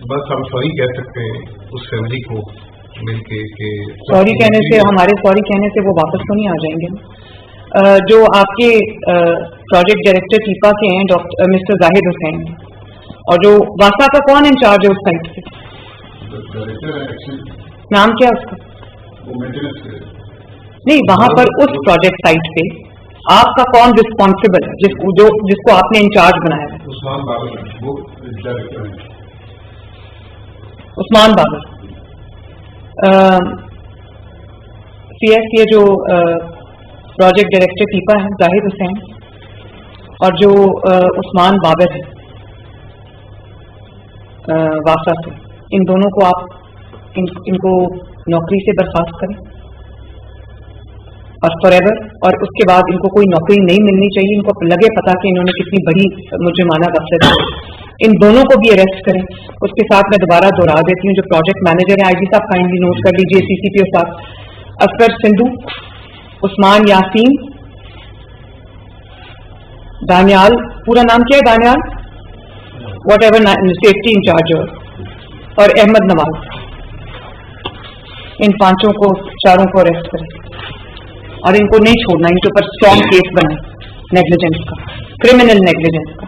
बस हम सॉरी कह सकते हैं उस फैमिली को मिलके कि सॉरी कहने से, हमारे सॉरी कहने से वो वापस तो नहीं आ जाएंगे। जो आपके प्रोजेक्ट डायरेक्टर टीपा के हैं डॉक्टर मिस्टर जाहिद हुसैन, और जो वासा का कौन इंचार्ज है उस साइट से? नाम क्या उसका? नहीं, वहां पर उस प्रोजेक्ट साइट पे आपका कौन रिस्पॉन्सिबल है जिसको आपने इंचार्ज बनाया है? उस्मान बाबर। CS के जो प्रोजेक्ट डायरेक्टर टीपा है जाहिद हुसैन, और जो उस्मान बाबर है वासा से, इन दोनों को आप इनको नौकरी से बर्खास्त करें और फॉरएवर, और उसके बाद इनको कोई नौकरी नहीं मिलनी चाहिए। इनको लगे पता कि इन्होंने कितनी बड़ी मुजरिमाना गफलत की, इन दोनों को भी अरेस्ट करें। उसके साथ मैं दोबारा दोहरा देती हूँ, जो प्रोजेक्ट मैनेजर है आईजी साहब काइंडली नोट कर लीजिए, CCP के साथ असगर सिंधु, उस्मान यासीन, दानियाल, पूरा नाम क्या है Daniyal, what safety in charge, और अहमद नवाज, इन पांचों को, चारों को अरेस्ट करें और इनको नहीं छोड़ना, इनके ऊपर स्ट्रॉन्ग केस बने नेग्लिजेंस का, क्रिमिनल नेग्लिजेंस का।